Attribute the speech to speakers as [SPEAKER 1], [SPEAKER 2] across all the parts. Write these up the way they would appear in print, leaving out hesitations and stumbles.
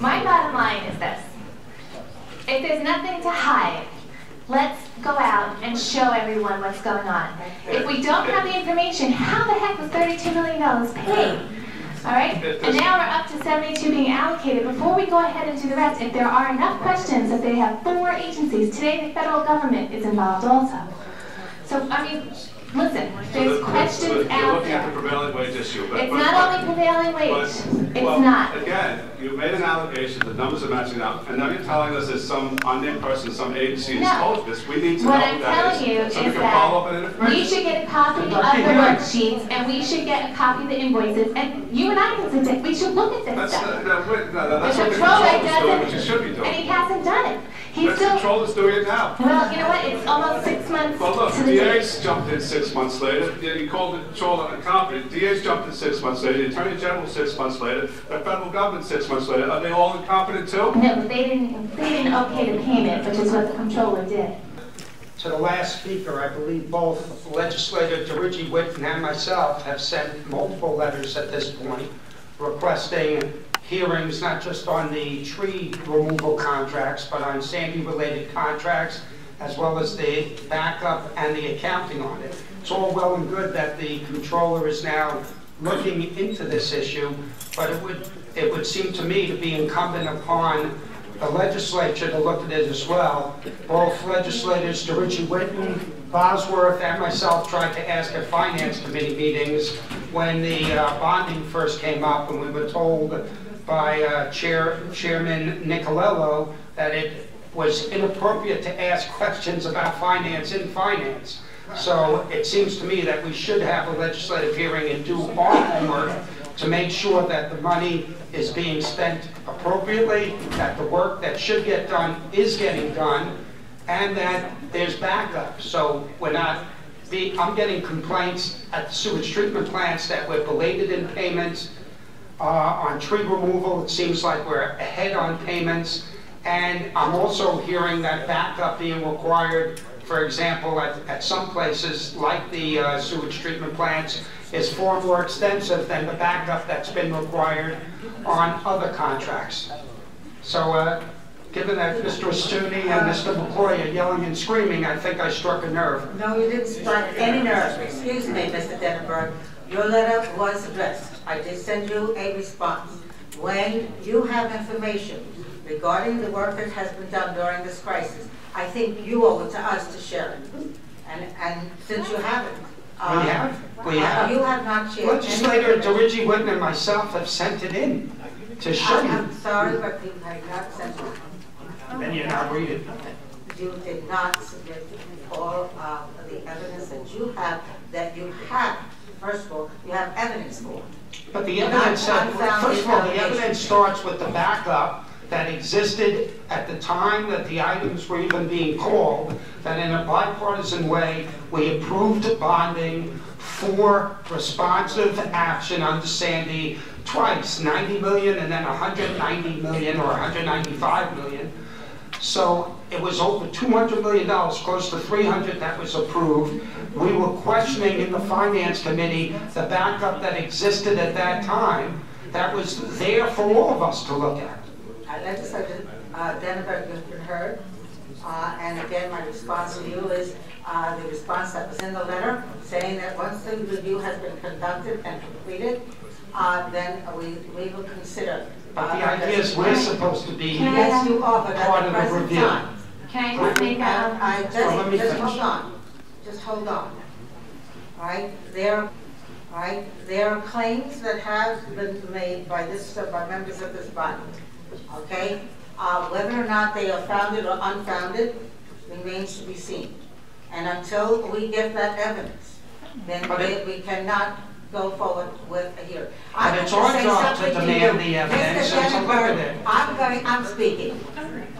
[SPEAKER 1] My bottom line is this. If there's nothing to hide, let's go out and show everyone what's going on. If we don't have the information, how the heck was $32 million paid? All right? And now we're up to 72 being allocated. Before we go ahead and do the rest, if there are enough questions, if they have 4 agencies, today the federal government is involved also. So, I mean, listen, there's questions out
[SPEAKER 2] looking at the prevailing wage issue.
[SPEAKER 1] It's not only prevailing wage. It's not.
[SPEAKER 2] Again, you made an allegation, the numbers are matching up, and now you're telling us there's some unnamed person, some agency has told this. We need to know
[SPEAKER 1] what
[SPEAKER 2] who
[SPEAKER 1] I'm
[SPEAKER 2] that
[SPEAKER 1] telling you
[SPEAKER 2] so
[SPEAKER 1] is
[SPEAKER 2] we can
[SPEAKER 1] that
[SPEAKER 2] follow up on information.
[SPEAKER 1] we should get a copy of the worksheets, and we should get a copy of the invoices, and you and I can sit there. We should look at this stuff.
[SPEAKER 2] That's what
[SPEAKER 1] The
[SPEAKER 2] the
[SPEAKER 1] controller
[SPEAKER 2] controller's doing, which you should be doing.
[SPEAKER 1] and he hasn't done it. He's
[SPEAKER 2] The
[SPEAKER 1] still.
[SPEAKER 2] controller's doing it now.
[SPEAKER 1] Well, you know what? It's almost 6 months
[SPEAKER 2] Well, look,
[SPEAKER 1] to
[SPEAKER 2] the
[SPEAKER 1] the date.
[SPEAKER 2] DA's jumped in 6 months later. You called the controller incompetent. The DA's jumped in 6 months later. The Attorney General 6 months later. The federal government 6 months later. Are they all incompetent too?
[SPEAKER 1] No, but they didn't okay the payment, which is what the controller did.
[SPEAKER 3] To the last speaker, I believe both Legislator DeRiggi-Whitton and myself have sent multiple letters at this point requesting hearings not just on the tree removal contracts, but on Sandy-related contracts, as well as the backup and the accounting on it. It's all well and good that the controller is now looking into this issue, but it would seem to me to be incumbent upon the legislature to look at it as well. Both legislators, DeRiggi-Whitton, Bosworth, and myself tried to ask at Finance Committee meetings when the bonding first came up, and we were told by Chairman Nicolello that it was inappropriate to ask questions about finance in finance. So it seems to me that we should have a legislative hearing and do our homework to make sure that the money is being spent appropriately, that the work that should get done is getting done, and that there's backup. So we're not, I'm getting complaints at the sewage treatment plants that we're belated in payments. On tree removal, it seems like we're ahead on payments. And I'm also hearing that backup being required, for example, at some places, like the sewage treatment plants, is far more extensive than the backup that's been required on other contracts. So, given that Mr. Astuni and Mr. McCoy are yelling and screaming, I think I struck a nerve.
[SPEAKER 4] No, you didn't strike any nerve. Excuse me, Mr. Denenberg. Your letter was addressed. I did send you a response. When you have information regarding the work that has been done during this crisis, I think you owe it to us to share it. And since you haven't,
[SPEAKER 3] We have.
[SPEAKER 4] You have not shared.
[SPEAKER 3] Legislator DeRiggi-Whitton and myself have sent it in to show you.
[SPEAKER 4] I'm sorry, but you have not sent it.
[SPEAKER 3] Then you're not reading.
[SPEAKER 4] You did not submit all of the evidence that you have. First of all, you have evidence for it.
[SPEAKER 3] But the evidence, first of all, the evidence starts with the backup that existed at the time that the items were even being called, that in a bipartisan way, we approved bonding for responsive action under Sandy twice, 90 million and then 190 million or 195 million. So it was over $200 million, close to 300 that was approved. We were questioning in the Finance Committee the backup that existed at that time that was there for all of us to look at.
[SPEAKER 4] Legislator Denenberg, you've been heard. And again, my response to you is the response that was in the letter, saying that once the review has been conducted and completed, then we will consider.
[SPEAKER 3] But the idea is we're supposed to be
[SPEAKER 4] yes, you are, but
[SPEAKER 3] part
[SPEAKER 4] at the
[SPEAKER 3] of the
[SPEAKER 4] present
[SPEAKER 3] review.
[SPEAKER 4] time.
[SPEAKER 1] Can I just make
[SPEAKER 4] Just hold on. Just hold on. All right? There are claims that have been made by members of this body. Okay? Whether or not they are founded or unfounded remains to be seen. And until we get that evidence, then we cannot go forward with a hearing.
[SPEAKER 3] But it's our job to demand the evidence and to look at it.
[SPEAKER 4] I'm speaking.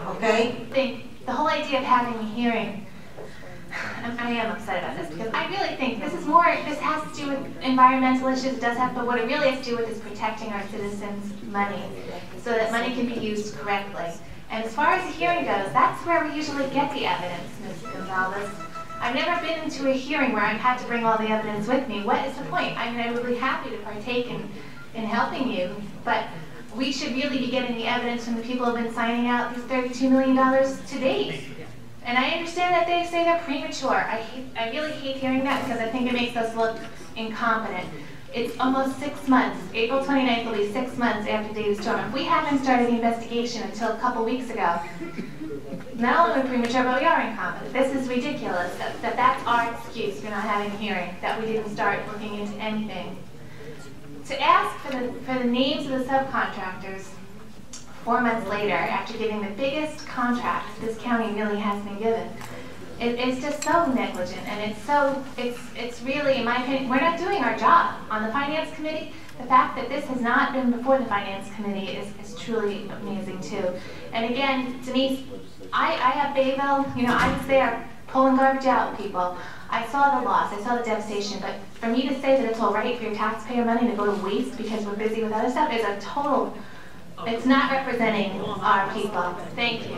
[SPEAKER 4] Okay?
[SPEAKER 1] The whole idea of having a hearing, I am upset about this because I really think this has to do with environmental issues. It does have, but what it really has to do with is protecting our citizens' money so that money can be used correctly. And as far as the hearing goes, that's where we usually get the evidence, Ms. Gonzalez. I've never been into a hearing where I've had to bring all the evidence with me. What is the point? I mean, I would be happy to partake in helping you, but we should really be getting the evidence from the people who have been signing out these $32 million to date. And I understand that they say they're premature. I really hate hearing that because I think it makes us look incompetent. It's almost 6 months. April 29th will be 6 months after David Storm. If we haven't started the investigation until a couple weeks ago, not only are we premature, but we are incompetent. This is ridiculous. That's our excuse for not having a hearing, that we didn't start looking into anything. To ask for the names of the subcontractors 4 months later, after giving the biggest contract this county really has been given, it's just so negligent, and it's really, in my opinion, we're not doing our job. On the Finance Committee, the fact that this has not been before the Finance Committee is truly amazing too. And again, Denise, I have Bayville, I was there pulling garbage out, people. I saw the loss, I saw the devastation, but for me to say that it's all right for your taxpayer money to go to waste because we're busy with other stuff is a total, it's not representing our people. Thank you.